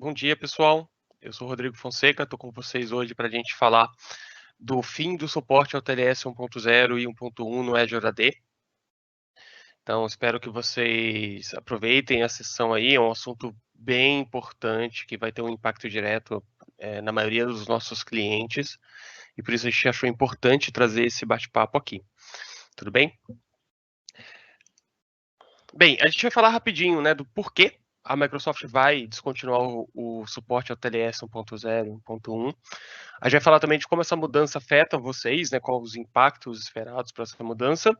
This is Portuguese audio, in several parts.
Bom dia, pessoal. Eu sou o Rodrigo Fonseca, estou com vocês hoje para a gente falar do fim do suporte ao TLS 1.0 e 1.1 no Azure AD. Então, espero que vocês aproveitem a sessão aí, é um assunto bem importante que vai ter um impacto direto na maioria dos nossos clientes, e por isso a gente achou importante trazer esse bate-papo aqui. Tudo bem? Bem, a gente vai falar rapidinho, né, do porquê a Microsoft vai descontinuar o suporte ao TLS 1.0 e 1.1. A gente vai falar também de como essa mudança afeta vocês, né, quais os impactos esperados para essa mudança,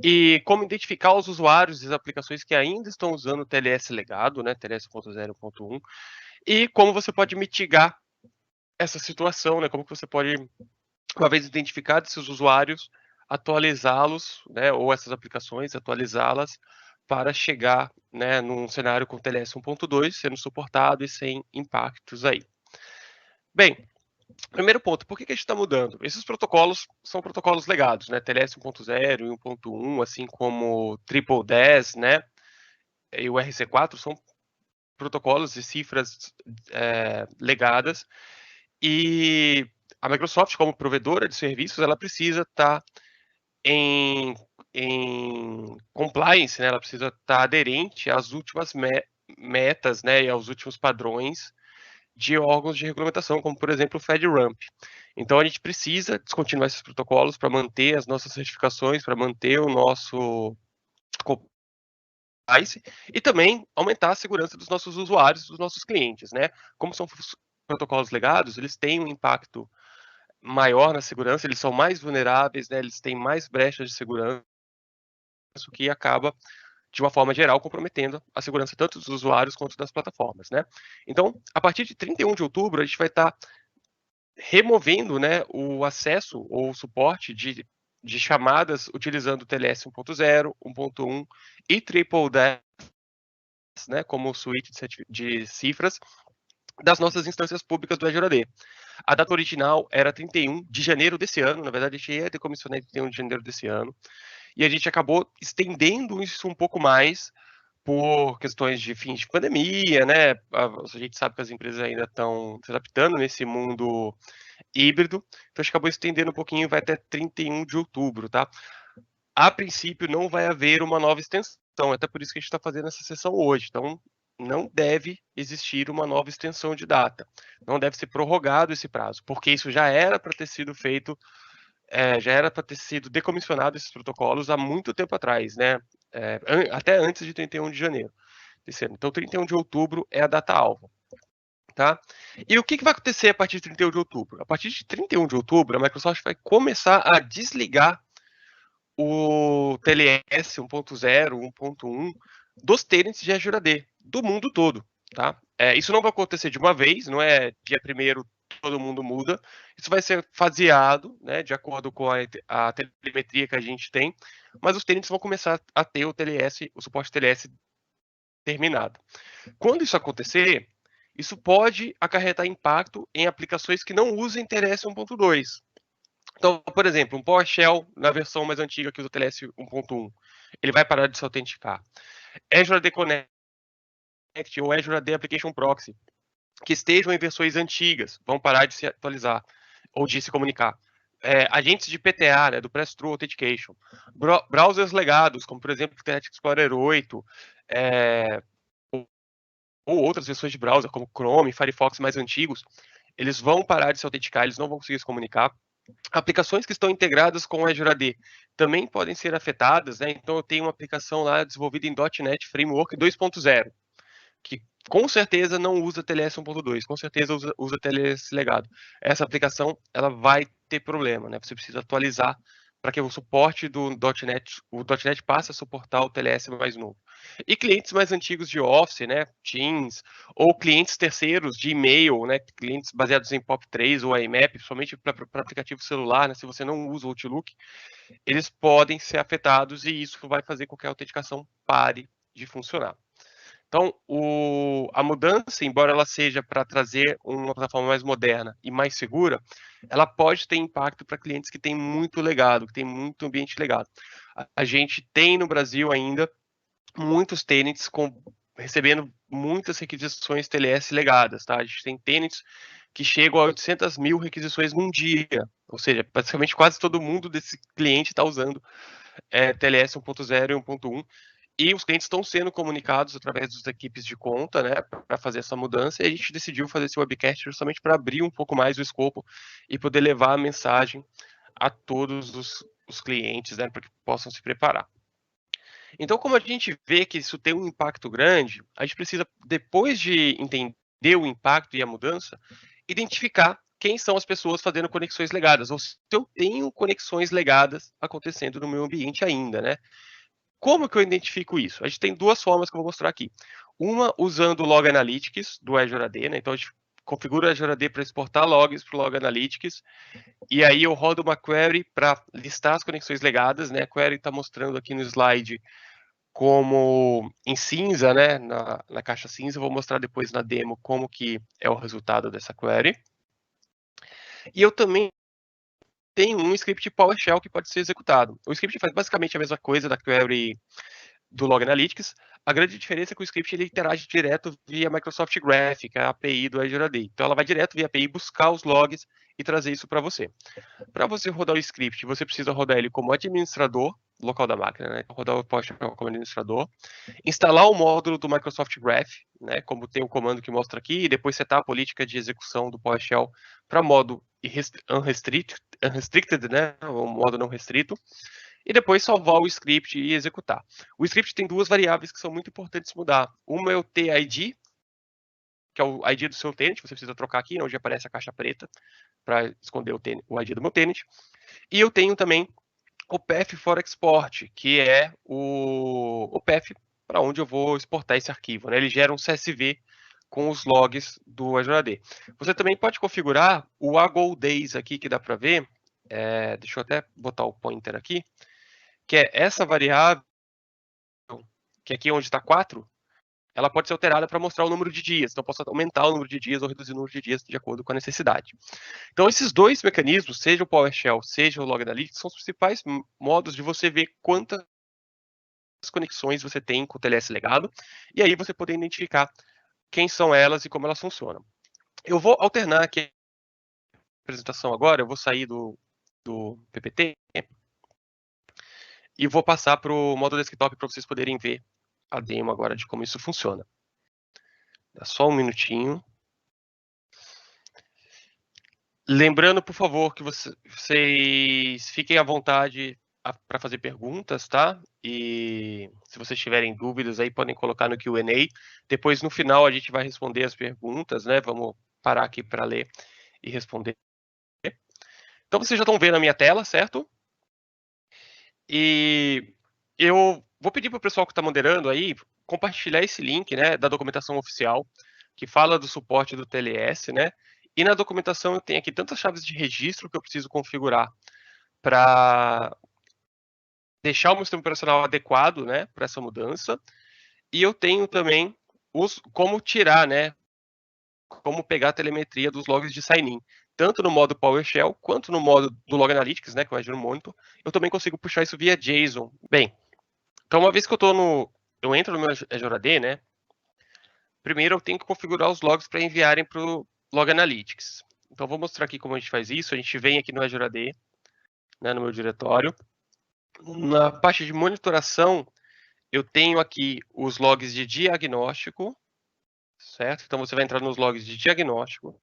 e como identificar os usuários e as aplicações que ainda estão usando o TLS legado, né, TLS 1.0 e 1.1, e como você pode mitigar essa situação, né, como que você pode, uma vez identificados esses usuários, atualizá-los, né, ou essas aplicações, atualizá-las para chegar, né, num cenário com TLS 1.2 sendo suportado e sem impactos aí. Bem, primeiro ponto, por que a gente está mudando? Esses protocolos são protocolos legados, né? TLS 1.0 e 1.1, assim como Triple DES, né? E o RC4 são protocolos e cifras legadas. E a Microsoft, como provedora de serviços, ela precisa estar em compliance, né? Ela precisa estar aderente às últimas metas, né? E aos últimos padrões de órgãos de regulamentação, como por exemplo o FedRAMP. Então a gente precisa descontinuar esses protocolos para manter as nossas certificações, para manter o nosso compliance e também aumentar a segurança dos nossos usuários, dos nossos clientes, né? Como são protocolos legados, eles têm um impacto maior na segurança, eles são mais vulneráveis, né? Eles têm mais brechas de segurança, o que acaba de uma forma geral, comprometendo a segurança tanto dos usuários quanto das plataformas, né? Então, a partir de 31 de outubro, a gente vai estar removendo, né, o acesso ou o suporte de chamadas utilizando o TLS 1.0, 1.1 e Triple DES, né, como suíte de cifras das nossas instâncias públicas do Azure AD. A data original era 31 de janeiro desse ano, na verdade a gente ia decomissionar em 31 de janeiro desse ano, e a gente acabou estendendo isso um pouco mais por questões de fim de pandemia, né? A gente sabe que as empresas ainda estão se adaptando nesse mundo híbrido, então a gente acabou estendendo um pouquinho, vai até 31 de outubro, tá? A princípio não vai haver uma nova extensão, até por isso que a gente está fazendo essa sessão hoje, então não deve existir uma nova extensão de data, não deve ser prorrogado esse prazo, porque isso já era para ter sido feito, já era para ter sido decomissionado esses protocolos há muito tempo atrás, né? Até antes de 31 de janeiro desse ano. Então 31 de outubro é a data-alvo. Tá? E o que vai acontecer a partir de 31 de outubro? A partir de 31 de outubro, a Microsoft vai começar a desligar o TLS 1.0, 1.1 dos tenants de Azure AD do mundo todo. Tá? Isso não vai acontecer de uma vez, não é dia 1º todo mundo muda. Isso vai ser faseado, né, de acordo com a telemetria que a gente tem, mas os tenants vão começar a ter o TLS, o suporte TLS terminado. Quando isso acontecer, isso pode acarretar impacto em aplicações que não usem TLS 1.2. Então, por exemplo, um PowerShell na versão mais antiga que usa o TLS 1.1, ele vai parar de se autenticar. Azure AD Connect ou Azure AD Application Proxy, que estejam em versões antigas, vão parar de se atualizar ou de se comunicar. Agentes de PTA, né, do Pass-Through Authentication. Browsers legados, como por exemplo o Internet Explorer 8, ou outras versões de browser, como Chrome, Firefox mais antigos, eles vão parar de se autenticar, eles não vão conseguir se comunicar. Aplicações que estão integradas com o Azure AD também podem ser afetadas, né? Então eu tenho uma aplicação lá desenvolvida em .NET Framework 2.0, que com certcerteza não usa TLS 1.2, com certeza usa TLS legado. Essa aplicação ela vai ter problema, né? Você precisa atualizar para que o suporte do .NET, o .NET passe a suportar o TLS mais novo. E clientes mais antigos de Office, né, Teams, ou clientes terceiros de e-mail, né, clientes baseados em POP3 ou IMAP, principalmente para aplicativo celular, né, se você não usa o Outlook, eles podem ser afetados e isso vai fazer com que a autenticação pare de funcionar. Então, a mudança, embora ela seja para trazer uma plataforma mais moderna e mais segura, ela pode ter impacto para clientes que têm muito legado, que têm muito ambiente legado. A gente tem no Brasil ainda muitos tenants com recebendo muitas requisições TLS legadas, tá? A gente tem tenants que chegam a 800 mil requisições num dia, ou seja, praticamente quase todo mundo desse cliente está usando TLS 1.0 e 1.1, e os clientes estão sendo comunicados através das equipes de conta, né, para fazer essa mudança, e a gente decidiu fazer esse webcast justamente para abrir um pouco mais o escopo e poder levar a mensagem a todos os clientes, né, para que possam se preparar. Então, como a gente vê que isso tem um impacto grande, a gente precisa, depois de entender o impacto e a mudança, identificar quem são as pessoas fazendo conexões legadas, ou se eu tenho conexões legadas acontecendo no meu ambiente ainda, né? Como que eu identifico isso? A gente tem duas formas que eu vou mostrar aqui. Uma usando o Log Analytics do Azure AD, né? Então a gente configura o Azure AD para exportar logs para o Log Analytics, e aí eu rodo uma query para listar as conexões legadas, né? A query está mostrando aqui no slide como em cinza, né, na caixa cinza. Eu vou mostrar depois na demo como que é o resultado dessa query. E eu também tenho um script PowerShell que pode ser executado. O script faz basicamente a mesma coisa da query do Log Analytics. A grande diferença é que o script ele interage direto via Microsoft Graph, que é a API do Azure AD. Então ela vai direto via API buscar os logs e trazer isso para você. Para você rodar o script, você precisa rodar ele como administrador local da máquina, né? Rodar o PowerShell como administrador, instalar o módulo do Microsoft Graph, né? Como tem o comando que mostra aqui, e depois setar a política de execução do PowerShell para modo unrestricted, né? O modo não restrito, e depois salvar o script e executar. O script tem duas variáveis que são muito importantes mudar. Uma é o TID, que é o ID do seu tenant, você precisa trocar aqui, onde aparece a caixa preta, para esconder o ID do meu tenant. E eu tenho também o path for export, que é o path para onde eu vou exportar esse arquivo, né? Ele gera um CSV com os logs do Azure AD. Você também pode configurar o AgoDays aqui, que dá para ver. Deixa eu até botar o pointer aqui, que é essa variável, que aqui onde está 4, ela pode ser alterada para mostrar o número de dias. Então, eu posso aumentar o número de dias ou reduzir o número de dias de acordo com a necessidade. Então, esses dois mecanismos, seja o PowerShell, seja o Log Analytics, são os principais modos de você ver quantas conexões você tem com o TLS legado, e aí você poder identificar quem são elas e como elas funcionam. Eu vou alternar aqui a apresentação agora, eu vou sair do PPT e vou passar para o modo desktop para vocês poderem ver a demo agora de como isso funciona. Dá só um minutinho. Lembrando, por favor, que vocês fiquem à vontade para fazer perguntas, tá? E se vocês tiverem dúvidas aí, podem colocar no Q&A. Depois, no final, a gente vai responder as perguntas, né? Vamos parar aqui para ler e responder. Então, vocês já estão vendo a minha tela, certo? E eu vou pedir para o pessoal que está moderando aí compartilhar esse link, né, da documentação oficial, que fala do suporte do TLS, né? E na documentação eu tenho aqui tantas chaves de registro que eu preciso configurar para deixar o meu sistema operacional adequado, né, para essa mudança. E eu tenho também como tirar, né, como pegar a telemetria dos logs de sign-in, tanto no modo PowerShell quanto no modo do Log Analytics, né, que é o Azure Monitor. Eu também consigo puxar isso via JSON. Bem, então uma vez que eu entro no meu Azure AD, né, primeiro eu tenho que configurar os logs para enviarem para o Log Analytics. Então vou mostrar aqui como a gente faz isso. A gente vem aqui no Azure AD, né, no meu diretório. Na parte de monitoração, eu tenho aqui os logs de diagnóstico, certo? Então você vai entrar nos logs de diagnóstico.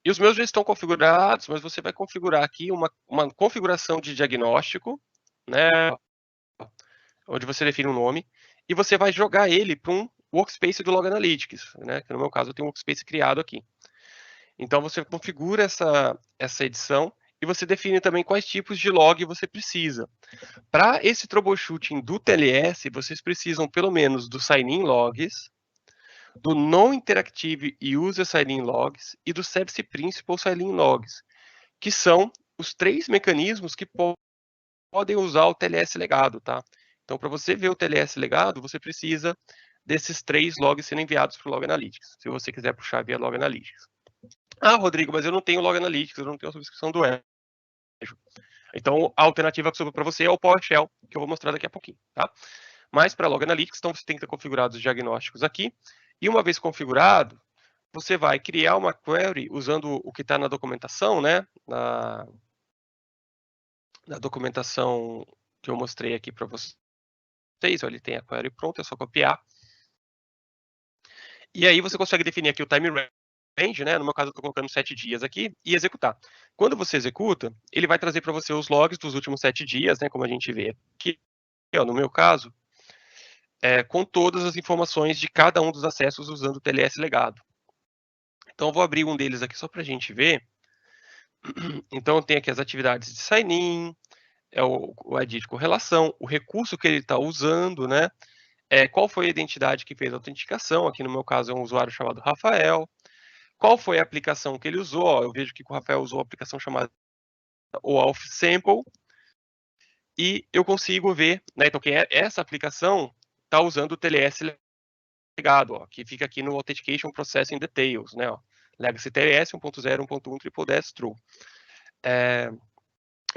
E os meus já estão configurados, mas você vai configurar aqui uma configuração de diagnóstico, né? Onde você define um nome, e você vai jogar ele para um workspace do Log Analytics, né? Que no meu caso eu tenho um workspace criado aqui. Então você configura essa edição e você define também quais tipos de log você precisa. Para esse troubleshooting do TLS, vocês precisam pelo menos do sign-in logs, do non-interactive user sign-in logs e do service principal sign-in logs, que são os três mecanismos que podem usar o TLS legado, tá? Então, para você ver o TLS legado, você precisa desses três logs sendo enviados para o Log Analytics, se você quiser puxar via Log Analytics. Ah, Rodrigo, mas eu não tenho Log Analytics, eu não tenho a subscrição do Azure. Então, a alternativa que sobrou para você é o PowerShell, que eu vou mostrar daqui a pouquinho, tá? Mas para Log Analytics, então você tem que ter configurados os diagnósticos aqui. E uma vez configurado, você vai criar uma query usando o que está na documentação, né? Na documentação que eu mostrei aqui para vocês. Ele tem a query pronta, é só copiar. E aí você consegue definir aqui o time range, né? No meu caso, eu estou colocando 7 dias aqui, e executar. Quando você executa, ele vai trazer para você os logs dos últimos 7 dias, né? Como a gente vê aqui, ó, no meu caso, com todas as informações de cada um dos acessos usando o TLS legado. Então, eu vou abrir um deles aqui só para a gente ver. Então, tem aqui as atividades de sign-in, o ID de correlação, o recurso que ele está usando, né? Qual foi a identidade que fez a autenticação? Aqui no meu caso é um usuário chamado Rafael. Qual foi a aplicação que ele usou? Ó, eu vejo que o Rafael usou a aplicação chamada OAuth Sample. E eu consigo ver, né? Então, essa aplicação está usando o TLS legado, ó, que fica aqui no Authentication Processing Details, né? Ó, Legacy TLS 1.0, 1.1, triple dash true.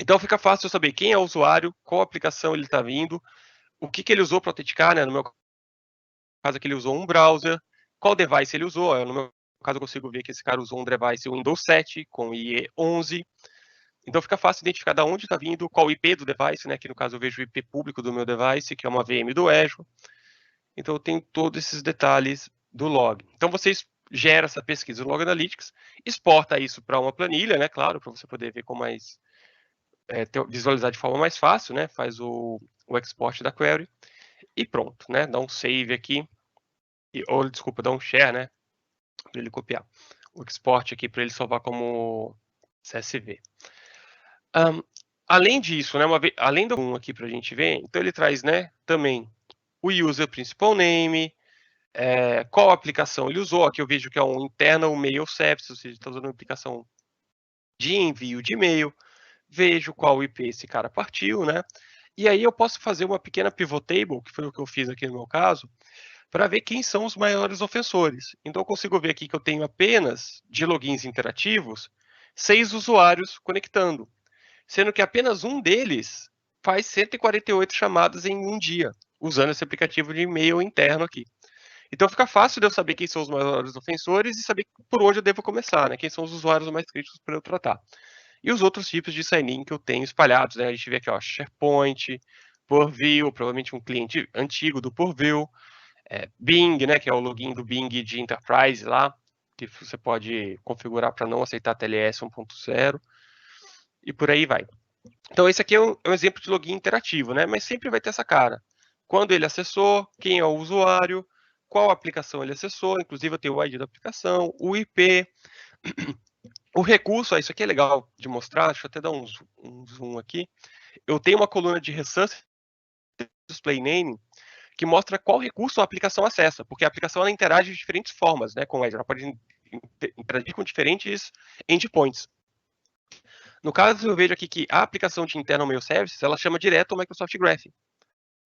Então fica fácil eu saber quem é o usuário, qual aplicação ele está vindo, o que ele usou para autenticar, né? No meu caso aqui ele usou um browser, qual device ele usou. No meu caso eu consigo ver que esse cara usou um device Windows 7 com IE 11. Então fica fácil identificar de onde está vindo, qual o IP do device, né? Que no caso eu vejo o IP público do meu device, que é uma VM do Azure. Então eu tenho todos esses detalhes do log. Então vocês geram essa pesquisa no Log Analytics, exporta isso para uma planilha, né? Claro, para você poder ver com mais visualizar de forma mais fácil, né? Faz o export da query e pronto, né? Dá um save aqui, ou desculpa, dá um share, né? Para ele copiar. O export aqui para ele salvar como CSV. Além disso, né? Além do um aqui para a gente ver, então ele traz, né? Também o user principal name, qual aplicação ele usou. Aqui eu vejo que é um internal mail service, ou seja, está usando uma aplicação de envio de e-mail. Vejo qual IP esse cara partiu, né? E aí eu posso fazer uma pequena pivot table, que foi o que eu fiz aqui no meu caso, para ver quem são os maiores ofensores. Então eu consigo ver aqui que eu tenho apenas, de logins interativos, 6 usuários conectando, sendo que apenas um deles faz 148 chamadas em um dia, usando esse aplicativo de e-mail interno aqui. Então fica fácil de eu saber quem são os maiores ofensores e saber por onde eu devo começar, né? Quem são os usuários mais críticos para eu tratar. E os outros tipos de sign-in que eu tenho espalhados, né? A gente vê aqui, ó, SharePoint, Purview, provavelmente um cliente antigo do Purview, Bing, né? Que é o login do Bing de Enterprise lá, que você pode configurar para não aceitar TLS 1.0 e por aí vai. Então esse aqui é um exemplo de login interativo, né? Mas sempre vai ter essa cara. Quando ele acessou, quem é o usuário, qual aplicação ele acessou, inclusive eu tenho o ID da aplicação, o IP, o recurso. Isso aqui é legal de mostrar, deixa eu até dar um zoom aqui. Eu tenho uma coluna de Resource Display Name que mostra qual recurso a aplicação acessa, porque a aplicação ela interage de diferentes formas, né, com o Azure. Ela pode interagir com diferentes endpoints. No caso, eu vejo aqui que a aplicação de Internal Mail Services, ela chama direto ao Microsoft Graph.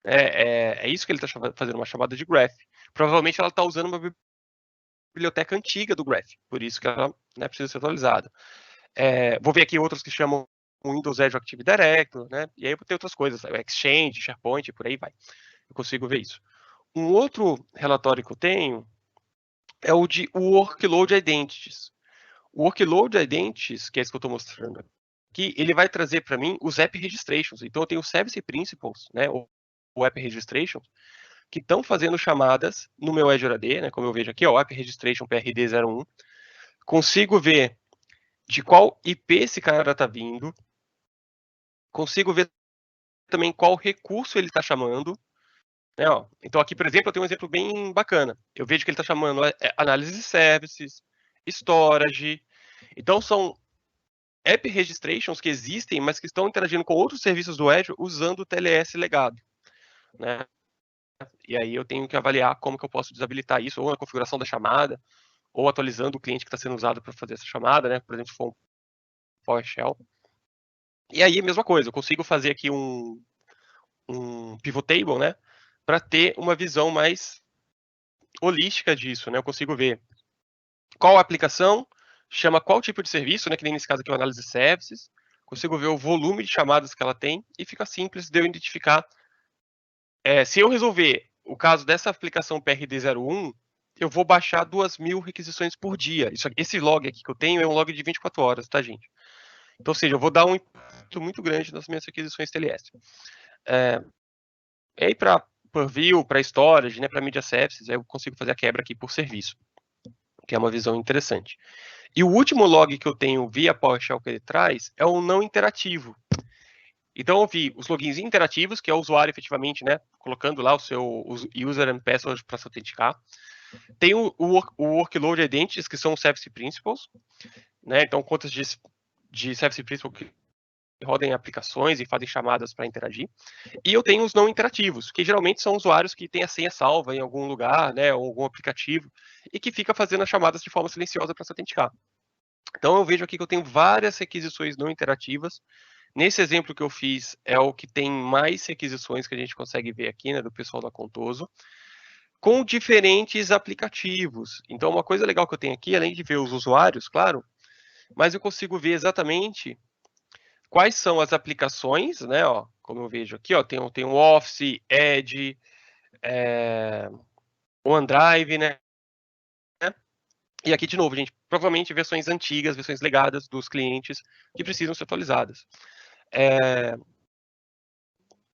É isso que ele está fazendo, uma chamada de Graph. Provavelmente ela está usando uma biblioteca antiga do Graph, por isso que ela, né, precisa ser atualizada. Vou ver aqui outros que chamam Windows Azure Active Directory, né? E aí eu vou ter outras coisas, Exchange, SharePoint, por aí vai. Eu consigo ver isso. Um outro relatório que eu tenho é o de Workload Identities. O Workload Identities, que é esse que eu estou mostrando aqui, ele vai trazer para mim os App Registrations. Então eu tenho o Service Principals, né, o App Registrations, que estão fazendo chamadas no meu Azure AD, né, como eu vejo aqui, ó, App Registration PRD01. Consigo ver de qual IP esse cara está vindo. Consigo ver também qual recurso ele está chamando. Né, ó. Então aqui, por exemplo, eu tenho um exemplo bem bacana. Eu vejo que ele está chamando análise de services, storage. Então são app registrations que existem, mas que estão interagindo com outros serviços do Azure usando o TLS legado. Né? E aí eu tenho que avaliar como que eu posso desabilitar isso, ou na configuração da chamada, ou atualizando o cliente que está sendo usado para fazer essa chamada, né? Por exemplo, se for um PowerShell. E aí a mesma coisa, eu consigo fazer aqui um pivot table, né? Para ter uma visão mais holística disso, né? Eu consigo ver qual aplicação chama qual tipo de serviço, né? Que nem nesse caso aqui o análise de services. Consigo ver o volume de chamadas que ela tem e fica simples de eu identificar se eu resolver o caso dessa aplicação PRD01, eu vou baixar 2.000 requisições por dia. Esse log aqui que eu tenho é um log de 24 horas, tá, gente? Então, ou seja, eu vou dar um impacto muito grande nas minhas requisições TLS. E aí, para Purview, para Storage, né, para Media Services, eu consigo fazer a quebra aqui por serviço, que é uma visão interessante. E o último log que eu tenho via PowerShell que ele traz é o não interativo. Então, eu vi os logins interativos, que é o usuário efetivamente, né, colocando lá o seu user and password para se autenticar. Tem o workload identities, que são os service principals, né, então contas de service principal que rodam em aplicações e fazem chamadas para interagir. E eu tenho os não interativos, que geralmente são usuários que têm a senha salva em algum lugar, né, ou algum aplicativo, e que fica fazendo as chamadas de forma silenciosa para se autenticar. Então eu vejo aqui que eu tenho várias requisições não interativas. Nesse exemplo que eu fiz, é o que tem mais requisições que a gente consegue ver aqui, né, do pessoal da Contoso, com diferentes aplicativos. Então, uma coisa legal que eu tenho aqui, além de ver os usuários, claro, mas eu consigo ver exatamente quais são as aplicações, né, ó, como eu vejo aqui, ó, tem o Office, Edge, o OneDrive, né, e aqui, de novo, gente, provavelmente versões antigas, versões legadas dos clientes que precisam ser atualizadas.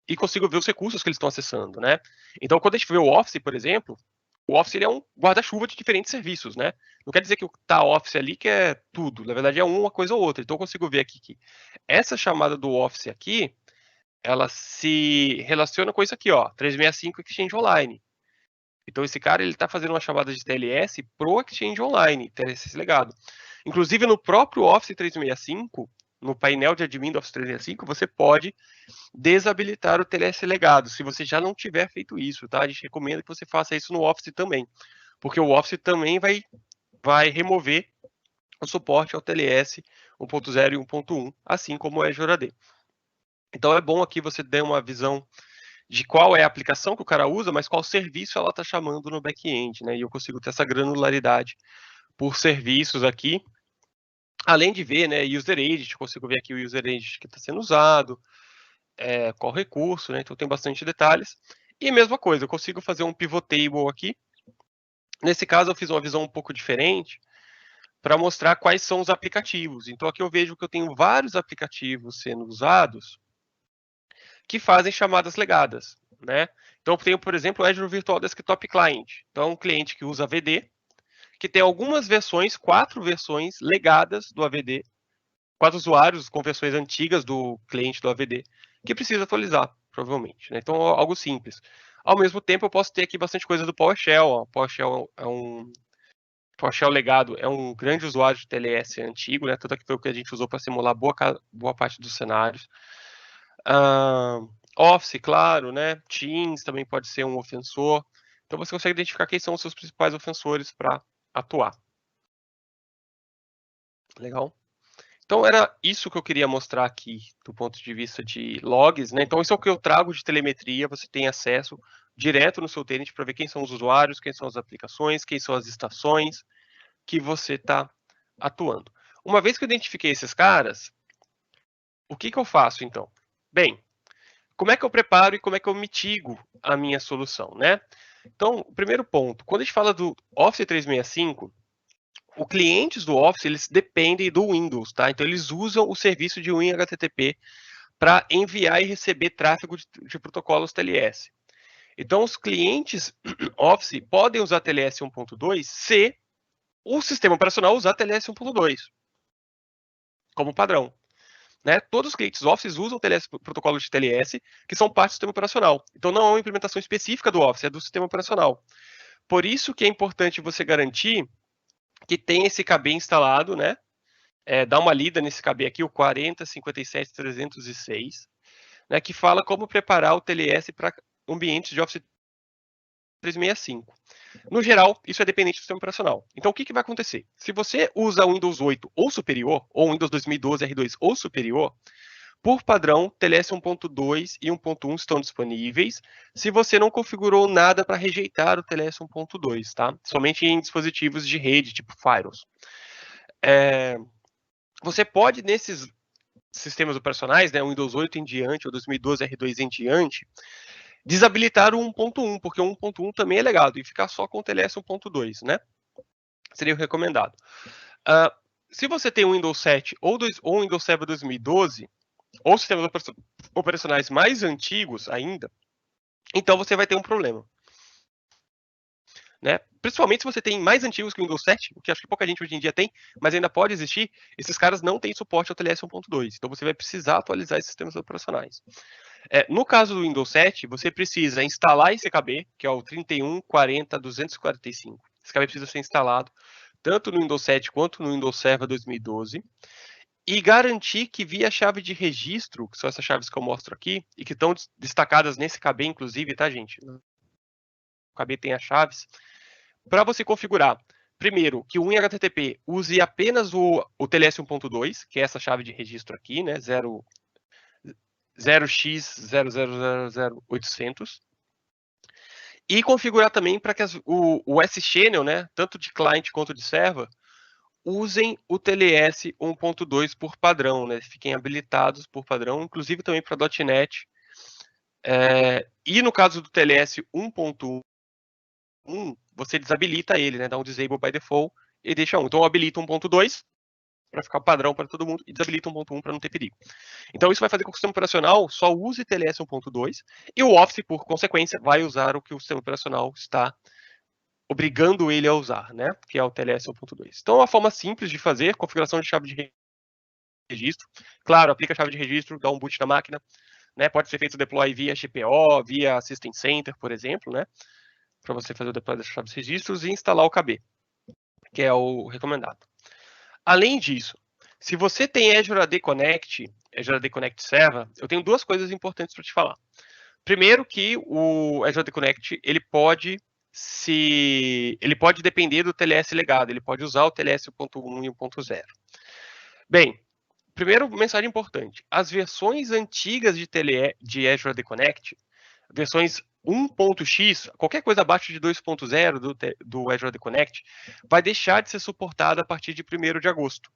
E consigo ver os recursos que eles estão acessando, né? Então, quando a gente vê o Office, por exemplo, o Office ele é um guarda-chuva de diferentes serviços, né? Não quer dizer que o tá Office ali que é tudo, na verdade é uma coisa ou outra. Então, eu consigo ver aqui que essa chamada do Office aqui, ela se relaciona com isso aqui, ó, 365 Exchange Online. Então, esse cara ele está fazendo uma chamada de TLS pro Exchange Online, TLS legado. Inclusive, no próprio Office 365, no painel de admin do Office 365, você pode desabilitar o TLS legado, se você já não tiver feito isso, tá? A gente recomenda que você faça isso no Office também, porque o Office também vai remover o suporte ao TLS 1.0 e 1.1, assim como o Azure AD. Então é bom aqui você ter uma visão de qual é a aplicação que o cara usa, mas qual serviço ela está chamando no back-end, né? E eu consigo ter essa granularidade por serviços aqui, além de ver, né, user agent, consigo ver aqui o user agent que está sendo usado, qual recurso, né? Então tem bastante detalhes. E mesma coisa, eu consigo fazer um pivot table aqui. Nesse caso, eu fiz uma visão um pouco diferente para mostrar quais são os aplicativos. Então aqui eu vejo que eu tenho vários aplicativos sendo usados que fazem chamadas legadas, né? Então eu tenho, por exemplo, o Azure Virtual Desktop Client. Então é um cliente que usa AVD, que tem algumas versões, 4 versões legadas do AVD, 4 usuários com versões antigas do cliente do AVD, que precisa atualizar, provavelmente, né? Então, algo simples. Ao mesmo tempo, eu posso ter aqui bastante coisa do PowerShell. Ó. PowerShell legado é um grande usuário de TLS antigo, né? Tanto que foi o que a gente usou para simular boa parte dos cenários. Office, claro, né? Teams também pode ser um ofensor. Então, você consegue identificar quem são os seus principais ofensores para atuar. Legal? Então era isso que eu queria mostrar aqui do ponto de vista de logs, né? Então isso é o que eu trago de telemetria, você tem acesso direto no seu tenant para ver quem são os usuários, quem são as aplicações, quem são as estações que você está atuando. Uma vez que eu identifiquei esses caras, o que eu faço então? Bem, como é que eu preparo e como é que eu mitigo a minha solução, né? Então, o primeiro ponto, quando a gente fala do Office 365, os clientes do Office, eles dependem do Windows, tá? Então, eles usam o serviço de WinHTTP para enviar e receber tráfego de protocolos TLS. Então, os clientes Office podem usar TLS 1.2 se o sistema operacional usar TLS 1.2 como padrão. Né? Todos os clientes Office usam protocolos de TLS que são parte do sistema operacional. Então, não é uma implementação específica do Office, é do sistema operacional. Por isso que é importante você garantir que tem esse KB instalado, né? Dá uma lida nesse KB aqui, o 40.57.306, né? Que fala como preparar o TLS para ambientes de Office 365. No geral, isso é dependente do sistema operacional. Então, o que vai acontecer? Se você usa o Windows 8 ou superior, ou Windows 2012 R2 ou superior, por padrão, TLS 1.2 e 1.1 estão disponíveis, se você não configurou nada para rejeitar o TLS 1.2, tá? Somente em dispositivos de rede, tipo Firewalls. Você pode, nesses sistemas operacionais, né, Windows 8 em diante, ou 2012 R2 em diante, Desabilitar o 1.1, porque o 1.1 também é legado, e ficar só com o TLS 1.2, né? Seria o recomendado. Se você tem o Windows 7 ou o Windows Server 2012, ou sistemas operacionais mais antigos ainda, então você vai ter um problema. Né? Principalmente se você tem mais antigos que o Windows 7, o que acho que pouca gente hoje em dia tem, mas ainda pode existir, esses caras não têm suporte ao TLS 1.2. Então você vai precisar atualizar esses sistemas operacionais. No caso do Windows 7, você precisa instalar esse KB, que é o 3140.245. Esse KB precisa ser instalado tanto no Windows 7 quanto no Windows Server 2012. E garantir que via chave de registro, que são essas chaves que eu mostro aqui, e que estão destacadas nesse KB, inclusive, tá, gente? O KB tem as chaves. Para você configurar, primeiro, que o WinHTTP use apenas o TLS 1.2, que é essa chave de registro aqui, né? 0x00000800. E configurar também para que o S-Channel, né, tanto de client quanto de server, usem o TLS 1.2 por padrão, né? Fiquem habilitados por padrão, inclusive também para .NET. E no caso do TLS 1.1, você desabilita ele, né? Dá um disable by default e deixa 1. Então habilita 1.2 para ficar padrão para todo mundo e desabilita 1.1 para não ter perigo. Então isso vai fazer com que o sistema operacional só use TLS 1.2 e o Office, por consequência, vai usar o que o sistema operacional está obrigando ele a usar, né? Que é o TLS 1.2. Então, uma forma simples de fazer, configuração de chave de registro. Claro, aplica a chave de registro, dá um boot na máquina, né? Pode ser feito o deploy via GPO, via System Center, por exemplo, né? Para você fazer o deploy das chaves de registros e instalar o KB, que é o recomendado. Além disso, se você tem Azure AD Connect, Azure AD Connect Server, eu tenho duas coisas importantes para te falar. Primeiro que o Azure AD Connect, ele pode depender do TLS legado, ele pode usar o TLS 1.1 e 1.0. Bem, primeiro, mensagem importante. As versões antigas de Azure AD Connect, versões 1.x, qualquer coisa abaixo de 2.0 do Azure AD Connect, vai deixar de ser suportada a partir de 1º de agosto.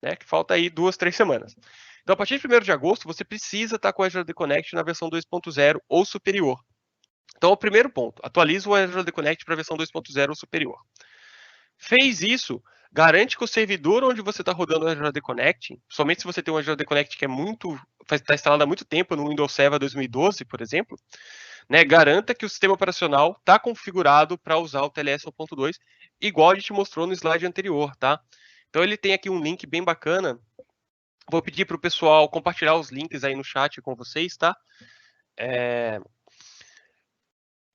Né, que falta aí 2, 3 semanas. Então, a partir de 1º de agosto, você precisa estar com o Azure AD Connect na versão 2.0 ou superior. Então, o primeiro ponto, atualiza o Azure AD Connect para a versão 2.0 ou superior. Fez isso, garante que o servidor onde você está rodando o Azure AD Connect, somente se você tem um Azure AD Connect que está instalado há muito tempo no Windows Server 2012, por exemplo, né, garanta que o sistema operacional está configurado para usar o TLS 1.2, igual a gente mostrou no slide anterior, tá? Então ele tem aqui um link bem bacana. Vou pedir para o pessoal compartilhar os links aí no chat com vocês, tá?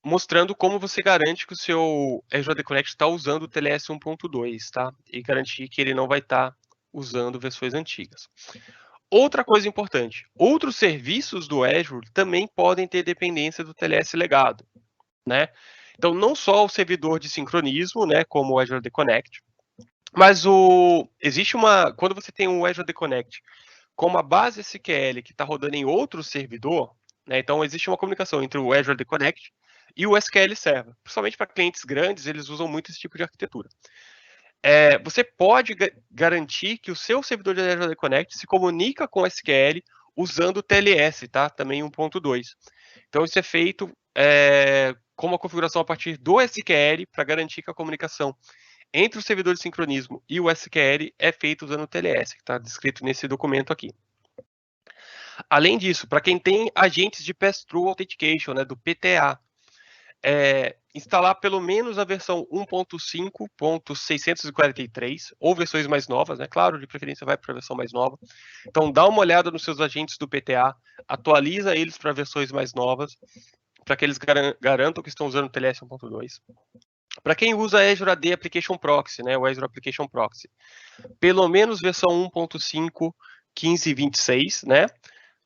Mostrando como você garante que o seu Azure AD Connect está usando o TLS 1.2, tá? E garantir que ele não vai estar usando versões antigas. Outra coisa importante, outros serviços do Azure também podem ter dependência do TLS legado, né? Então, não só o servidor de sincronismo, né, como o Azure AD Connect, mas quando você tem um Azure AD Connect como a base SQL que está rodando em outro servidor, né, então existe uma comunicação entre o Azure AD Connect e o SQL Server. Principalmente para clientes grandes, eles usam muito esse tipo de arquitetura. Você pode garantir que o seu servidor de Azure AD Connect se comunica com o SQL usando o TLS, tá? Também 1.2. Então isso é feito com uma configuração a partir do SQL para garantir que a comunicação entre o servidor de sincronismo e o SQL é feito usando o TLS, que está descrito nesse documento aqui. Além disso, para quem tem agentes de Pass-Through Authentication, né, do PTA, instalar pelo menos a versão 1.5.643 ou versões mais novas, né? Claro, de preferência vai para a versão mais nova. Então, dá uma olhada nos seus agentes do PTA, atualiza eles para versões mais novas, para que eles garantam que estão usando o TLS 1.2. Para quem usa Azure AD Application Proxy, né, o Azure Application Proxy, pelo menos versão 1.5.15.26, né?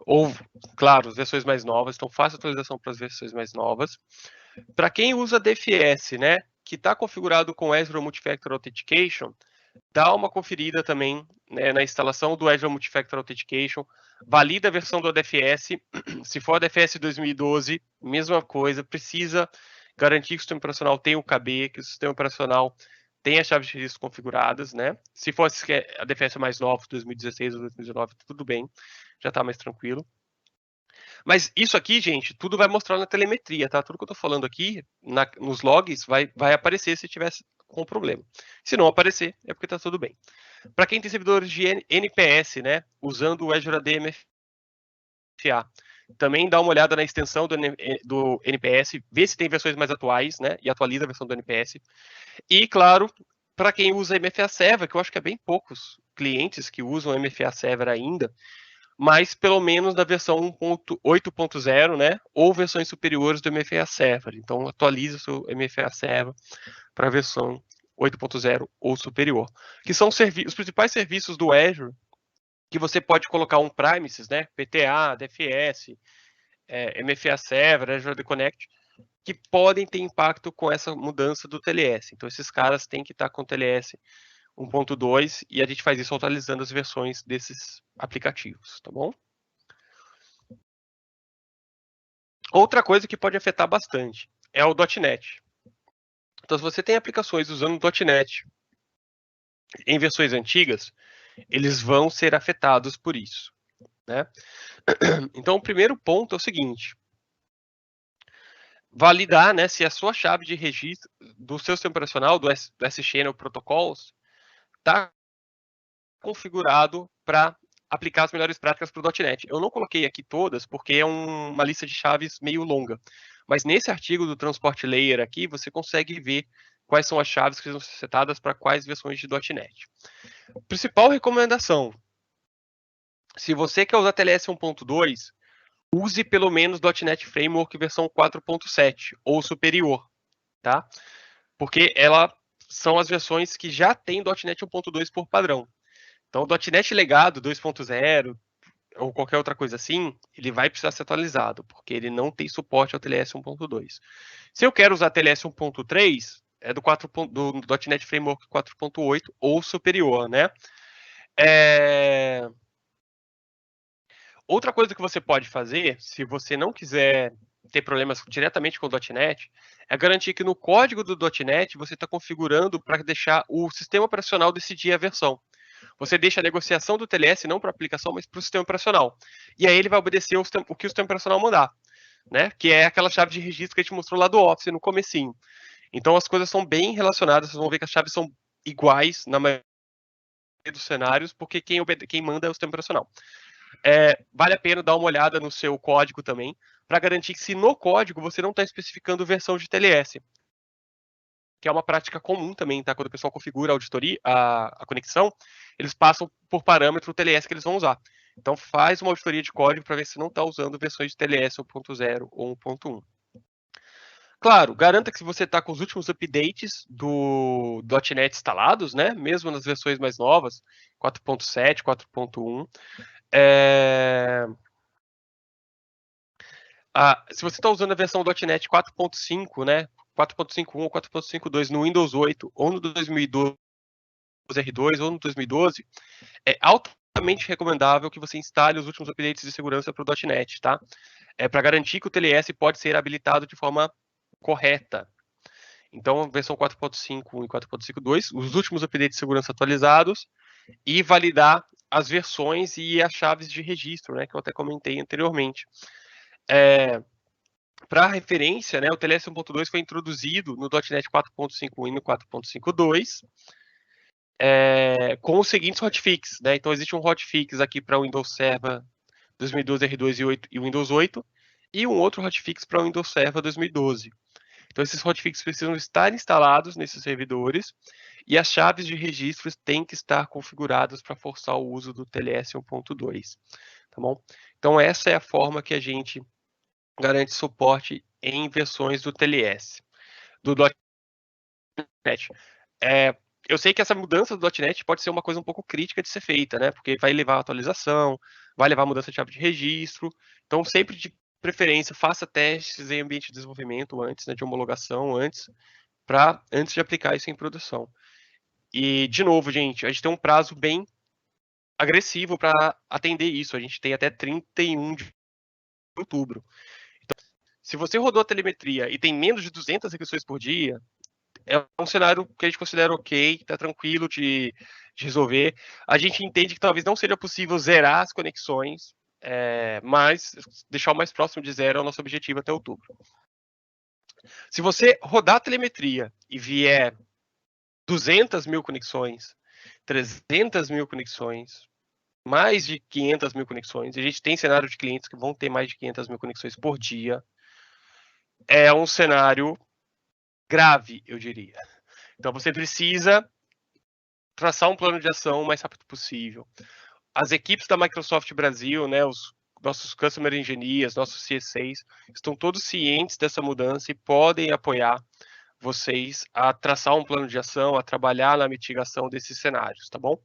Ou, claro, as versões mais novas, então faça atualização para as versões mais novas. Para quem usa DFS, né, que está configurado com Azure Multifactor Authentication, dá uma conferida também, né, na instalação do Azure Multifactor Authentication, valida a versão do ADFS, se for ADFS 2012, mesma coisa, precisa garantir que o sistema operacional tem o KB, que o sistema operacional tem as chaves de registro configuradas, né? Se for ADFS mais novo, 2016 ou 2019, tudo bem, já está mais tranquilo. Mas isso aqui, gente, tudo vai mostrar na telemetria, tá? Tudo que eu tô falando aqui, nos logs, vai aparecer se tivesse com problema. Se não aparecer, é porque tá tudo bem. Para quem tem servidores de NPS, né, usando o Azure AD MFA, também dá uma olhada na extensão do NPS, vê se tem versões mais atuais, né, e atualiza a versão do NPS. E, claro, para quem usa MFA Server, que eu acho que é bem poucos clientes que usam MFA Server ainda, mas pelo menos da versão 8.0, né, ou versões superiores do MFA Server. Então, atualize o seu MFA Server para a versão 8.0 ou superior, que são os principais serviços do Azure que você pode colocar on-premises, né, PTA, DFS, MFA Server, Azure AD Connect, que podem ter impacto com essa mudança do TLS. Então, esses caras têm que estar com o TLS 1.2 e a gente faz isso atualizando as versões desses aplicativos, tá bom? Outra coisa que pode afetar bastante é o .NET. Então, se você tem aplicações usando o .NET em versões antigas, eles vão ser afetados por isso, né? Então, o primeiro ponto é o seguinte: validar, né, se a sua chave de registro do seu sistema operacional, do S-Channel Protocols, está configurado para aplicar as melhores práticas para o .NET. Eu não coloquei aqui todas, porque é uma lista de chaves meio longa. Mas nesse artigo do Transport Layer aqui, você consegue ver quais são as chaves que são setadas para quais versões de .NET. Principal recomendação: se você quer usar TLS 1.2, use pelo menos .NET Framework versão 4.7 ou superior, tá? Porque são as versões que já tem .NET 1.2 por padrão. Então, o .NET legado 2.0 ou qualquer outra coisa assim, ele vai precisar ser atualizado, porque ele não tem suporte ao TLS 1.2. Se eu quero usar TLS 1.3, é do .NET Framework 4.8 ou superior, né? Outra coisa que você pode fazer, se você não quiser ter problemas diretamente com o .NET, é garantir que no código do .NET você está configurando para deixar o sistema operacional decidir a versão. Você deixa a negociação do TLS não para a aplicação, mas para o sistema operacional. E aí ele vai obedecer o que o sistema operacional mandar, né? Que é aquela chave de registro que a gente mostrou lá do Office no comecinho. Então as coisas são bem relacionadas, vocês vão ver que as chaves são iguais na maioria dos cenários, porque quem manda é o sistema operacional. Vale a pena dar uma olhada no seu código também, para garantir que se no código você não está especificando versão de TLS, que é uma prática comum também, tá? Quando o pessoal configura a auditoria, a conexão, eles passam por parâmetro o TLS que eles vão usar. Então faz uma auditoria de código para ver se não está usando versões de TLS 1.0 ou 1.1. Claro, garanta que se você está com os últimos updates do .NET instalados, né? Mesmo nas versões mais novas, 4.7, 4.1. Se você está usando a versão .NET 4.5, né? 4.51 ou 4.52 no Windows 8 ou no 2012 R2 ou no 2012, é altamente recomendável que você instale os últimos updates de segurança para o .NET, tá? Para garantir que o TLS pode ser habilitado de forma correta. Então, versão 4.5 e 4.52, os últimos updates de segurança atualizados e validar as versões e as chaves de registro, né, que eu até comentei anteriormente. Para referência, né, o TLS 1.2 foi introduzido no .NET 4.5 e no 4.52, com os seguintes hotfixes, né? Então existe um hotfix aqui para o Windows Server 2012 R2 e Windows 8 e um outro hotfix para o Windows Server 2012. Então esses hotfixes precisam estar instalados nesses servidores e as chaves de registros têm que estar configuradas para forçar o uso do TLS 1.2, tá bom? Então essa é a forma que a gente garante suporte em versões do TLS, do .NET. Eu sei que essa mudança do .NET pode ser uma coisa um pouco crítica de ser feita, né? Porque vai levar a atualização, vai levar a mudança de chave de registro. Então, sempre de preferência, faça testes em ambiente de desenvolvimento antes, né, de homologação antes de aplicar isso em produção. E, de novo, gente, a gente tem um prazo bem agressivo para atender isso. A gente tem até 31 de outubro. Então, se você rodou a telemetria e tem menos de 200 requisições por dia, é um cenário que a gente considera ok, tá tranquilo de resolver. A gente entende que talvez não seja possível zerar as conexões, mas deixar o mais próximo de zero é o nosso objetivo até outubro. Se você rodar a telemetria e vier 200 mil conexões, 300 mil conexões, mais de 500 mil conexões, a gente tem cenário de clientes que vão ter mais de 500 mil conexões por dia, é um cenário grave, eu diria. Então você precisa traçar um plano de ação o mais rápido possível. As equipes da Microsoft Brasil, né, os nossos Customer Engineers, nossos CSAs, estão todos cientes dessa mudança e podem apoiar vocês a traçar um plano de ação, a trabalhar na mitigação desses cenários, tá bom?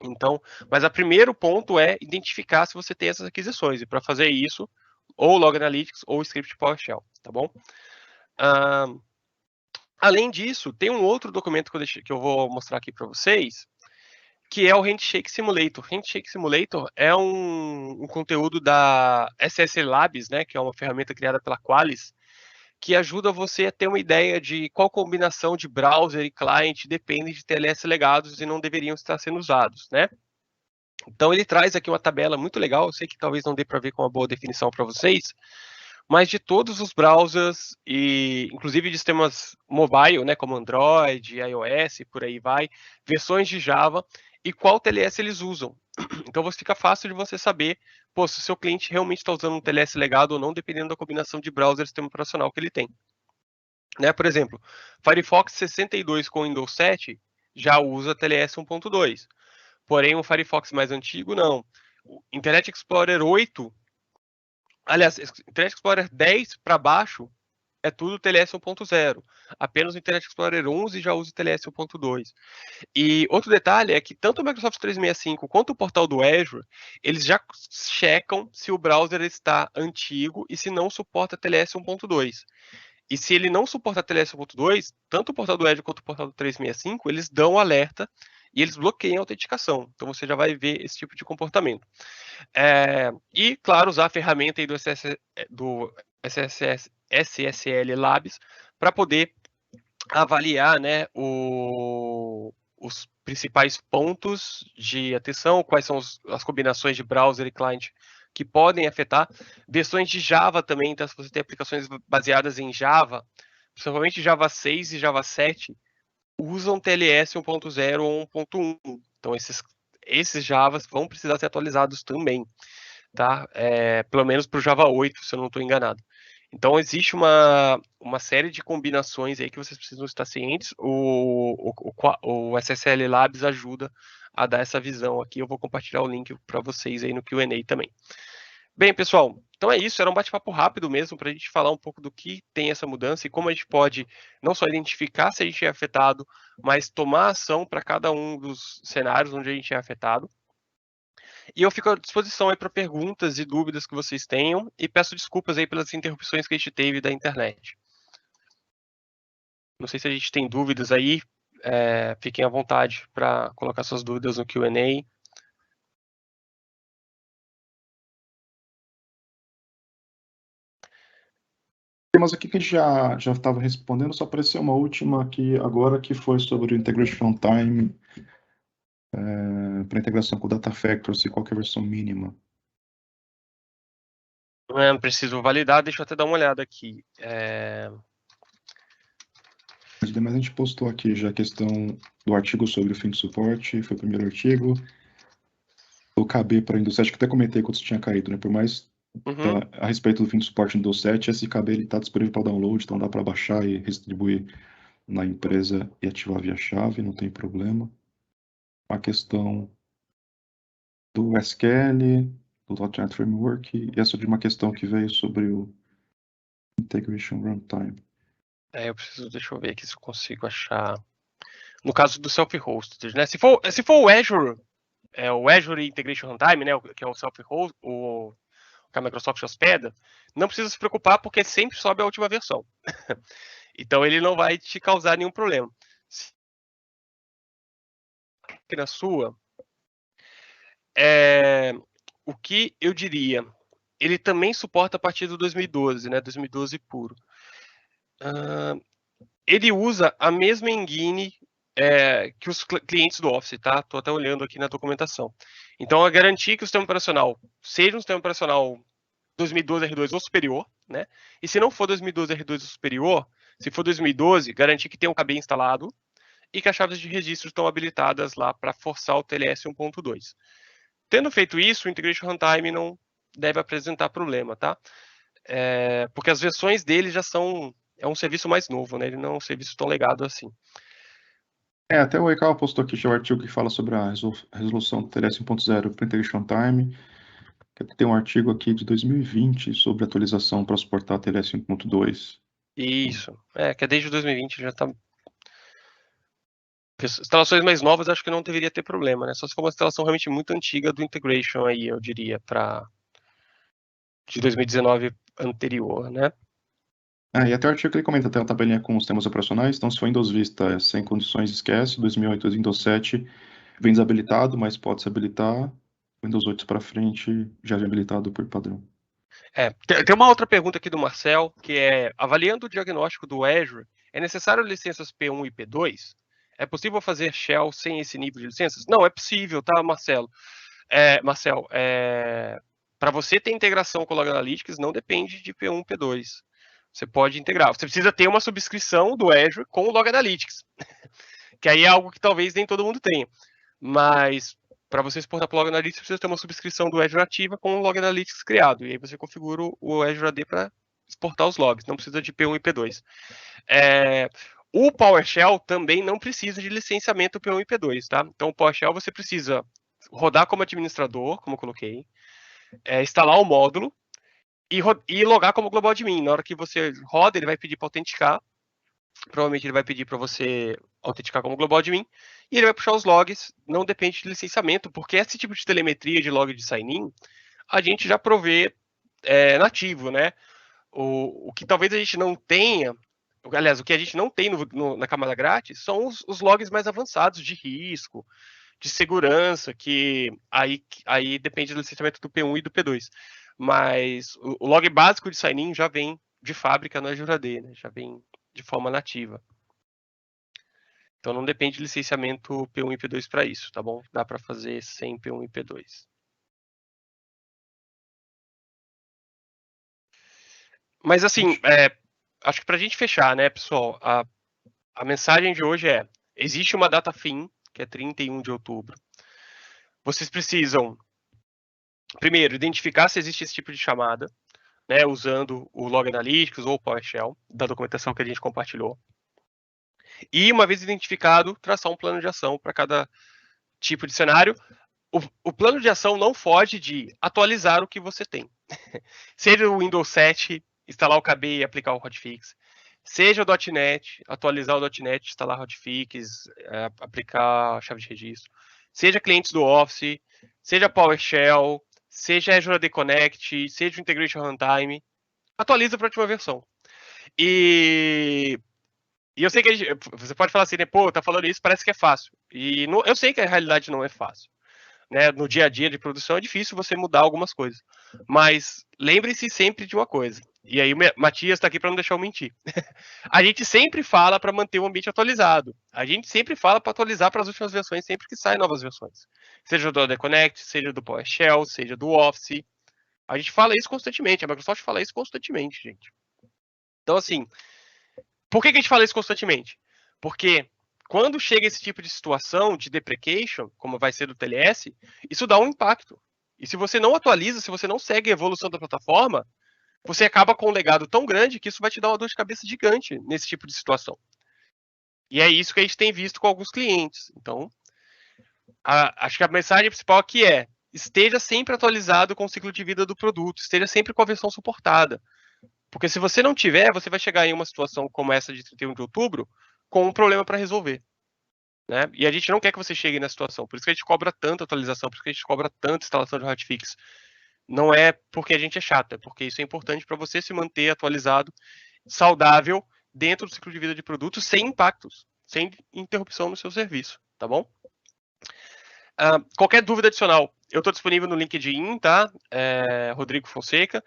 Então, mas o primeiro ponto é identificar se você tem essas aquisições, e para fazer isso, ou Log Analytics ou Script PowerShell, tá bom? Além disso, tem um outro documento que eu vou mostrar aqui para vocês, que é o Handshake Simulator. Handshake Simulator é um conteúdo da SSL Labs, né, que é uma ferramenta criada pela Qualys, que ajuda você a ter uma ideia de qual combinação de browser e client depende de TLS legados e não deveriam estar sendo usados, né? Então ele traz aqui uma tabela muito legal, eu sei que talvez não dê para ver com uma boa definição para vocês, mas de todos os browsers, e inclusive de sistemas mobile, né, como Android, iOS, por aí vai, versões de Java, e qual TLS eles usam. Então fica fácil de você saber, pô, se o seu cliente realmente está usando um TLS legado ou não, dependendo da combinação de browser e sistema operacional que ele tem. Né, por exemplo, Firefox 62 com Windows 7 já usa TLS 1.2, porém o Firefox mais antigo não. O Internet Explorer 8, aliás, Internet Explorer 10 para baixo é tudo TLS 1.0. Apenas o Internet Explorer 11 já usa o TLS 1.2. E outro detalhe é que tanto o Microsoft 365 quanto o portal do Azure, eles já checam se o browser está antigo e se não suporta TLS 1.2. E se ele não suportar TLS 1.2, tanto o portal do Azure quanto o portal do 365, eles dão alerta e eles bloqueiam a autenticação. Então você já vai ver esse tipo de comportamento. E, claro, usar a ferramenta aí do SSL Labs para poder avaliar, né, os principais pontos de atenção, quais são as combinações de browser e client que podem afetar. Versões de Java também, então se você tem aplicações baseadas em Java, principalmente Java 6 e Java 7, usam TLS 1.0 ou 1.1. Então esses Javas vão precisar ser atualizados também, tá? Pelo menos para o Java 8, se eu não estou enganado. Então existe uma série de combinações aí que vocês precisam estar cientes. O SSL Labs ajuda a dar essa visão aqui. Eu vou compartilhar o link para vocês aí no Q&A também. Bem, pessoal, então é isso. Era um bate-papo rápido mesmo para a gente falar um pouco do que tem essa mudança e como a gente pode não só identificar se a gente é afetado, mas tomar ação para cada um dos cenários onde a gente é afetado. E eu fico à disposição aí para perguntas e dúvidas que vocês tenham e peço desculpas aí pelas interrupções que a gente teve da internet. Não sei se a gente tem dúvidas aí, fiquem à vontade para colocar suas dúvidas no Q&A. Mas aqui que a gente já estava respondendo, só apareceu uma última aqui agora, que foi sobre o Integration Time para integração com o Data Factors e qualquer versão mínima. Preciso validar, deixa eu até dar uma olhada aqui. Mas a gente postou aqui já a questão do artigo sobre o fim de suporte, foi o primeiro artigo. O KB para Windows 7, que até comentei quando você tinha caído, né? Por mais a respeito do fim de suporte no Windows 7, esse KB está disponível para download, então dá para baixar e distribuir na empresa e ativar via chave, não tem problema. A questão do SQL, do .NET Framework, e essa de uma questão que veio sobre o Integration Runtime. Deixa eu ver aqui se eu consigo achar. No caso do self-hosted, né? Se for o Azure, o Azure Integration Runtime, né? Que é o self-host, que a Microsoft hospeda, não precisa se preocupar porque sempre sobe a última versão. Então ele não vai te causar nenhum problema. Na sua, o que eu diria, ele também suporta a partir do 2012, né? 2012 puro. Ele usa a mesma engine que os clientes do Office, tá? Estou até olhando aqui na documentação. Então, é garantir que o sistema operacional seja um sistema operacional 2012 R2 ou superior, né? E se não for 2012 R2 ou superior, se for 2012, garantir que tem um KB instalado e que as chaves de registro estão habilitadas lá para forçar o TLS 1.2. Tendo feito isso, o Integration Runtime não deve apresentar problema, tá? Porque as versões dele já são... É um serviço mais novo, né? Ele não é um serviço tão legado assim. Até o Eikawa postou aqui o artigo que fala sobre a resolução do TLS 1.0 para Integration Time. Tem um artigo aqui de 2020 sobre atualização para suportar TLS 1.2. Isso, que é desde 2020 já está... Instalações mais novas acho que não deveria ter problema, né? Só se for uma instalação realmente muito antiga do Integration aí, eu diria, de 2019 anterior, né? E até o artigo que ele comenta, tem uma tabelinha com os temas operacionais, então se for Windows Vista sem condições, esquece, 2008 Windows 7 vem desabilitado, mas pode se habilitar, Windows 8 para frente já é habilitado por padrão. Tem uma outra pergunta aqui do Marcel, que é, avaliando o diagnóstico do Azure, é necessário licenças P1 e P2? É possível fazer shell sem esse nível de licenças? Não, é possível, tá, Marcelo? Marcel, para você ter integração com o Log Analytics, não depende de P1 e P2. Você pode integrar. Você precisa ter uma subscrição do Azure com o Log Analytics, que aí é algo que talvez nem todo mundo tenha. Mas para você exportar para o Log Analytics, você precisa ter uma subscrição do Azure ativa com o Log Analytics criado. E aí você configura o Azure AD para exportar os logs. Não precisa de P1 e P2. O PowerShell também não precisa de licenciamento P1 e P2, tá? Então o PowerShell você precisa rodar como administrador, como eu coloquei, instalar o módulo e logar como global admin. Na hora que você roda, ele vai pedir para autenticar. Provavelmente ele vai pedir para você autenticar como global admin e ele vai puxar os logs. Não depende de licenciamento, porque esse tipo de telemetria de log de sign-in a gente já provê nativo, né? O que talvez a gente não tenha, aliás, o que a gente não tem na camada grátis são os logs mais avançados de risco, de segurança, que aí depende do licenciamento do P1 e do P2. Mas o log básico de sign-in já vem de fábrica no Azure AD, né? Já vem de forma nativa. Então não depende de licenciamento P1 e P2 para isso, tá bom? Dá para fazer sem P1 e P2. Mas assim, acho que para a gente fechar, né, pessoal, a mensagem de hoje é: existe uma data fim, que é 31 de outubro. Vocês precisam, primeiro, identificar se existe esse tipo de chamada, né, usando o Log Analytics ou o PowerShell, da documentação que a gente compartilhou. E, uma vez identificado, traçar um plano de ação para cada tipo de cenário. O plano de ação não foge de atualizar o que você tem. Seja o Windows 7, instalar o KB e aplicar o hotfix. Seja o .NET, atualizar o .NET, instalar hotfix, aplicar a chave de registro. Seja clientes do Office, seja PowerShell, seja Azure AD Connect, seja o Integration Runtime, atualiza para a última versão. E eu sei que você pode falar assim, né? Pô, tá falando isso, parece que é fácil. E eu sei que a realidade não é fácil. Né? No dia a dia de produção é difícil você mudar algumas coisas. Mas lembre-se sempre de uma coisa. E aí o Matias está aqui para não deixar eu mentir. A gente sempre fala para manter o ambiente atualizado. A gente sempre fala para atualizar para as últimas versões sempre que saem novas versões. Seja do AD Connect, seja do PowerShell, seja do Office. A gente fala isso constantemente. A Microsoft fala isso constantemente, gente. Então, assim, por que a gente fala isso constantemente? Porque quando chega esse tipo de situação de deprecation, como vai ser do TLS, isso dá um impacto. E se você não atualiza, se você não segue a evolução da plataforma, você acaba com um legado tão grande que isso vai te dar uma dor de cabeça gigante nesse tipo de situação. E é isso que a gente tem visto com alguns clientes. Então, acho que a mensagem principal aqui é: esteja sempre atualizado com o ciclo de vida do produto, esteja sempre com a versão suportada. Porque se você não tiver, você vai chegar em uma situação como essa de 31 de outubro com um problema para resolver. Né? E a gente não quer que você chegue nessa situação. Por isso que a gente cobra tanta atualização, por isso que a gente cobra tanta instalação de hotfix. Não é porque a gente é chato, é porque isso é importante para você se manter atualizado, saudável, dentro do ciclo de vida de produto, sem impactos, sem interrupção no seu serviço, tá bom? Qualquer dúvida adicional, eu estou disponível no LinkedIn, tá? Rodrigo Fonseca.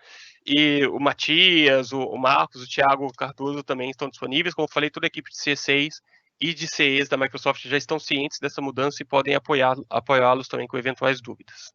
E o Matias, o Marcos, o Thiago Cardoso também estão disponíveis. Como eu falei, toda a equipe de C6 e de CEs da Microsoft já estão cientes dessa mudança e podem apoiá-los também com eventuais dúvidas.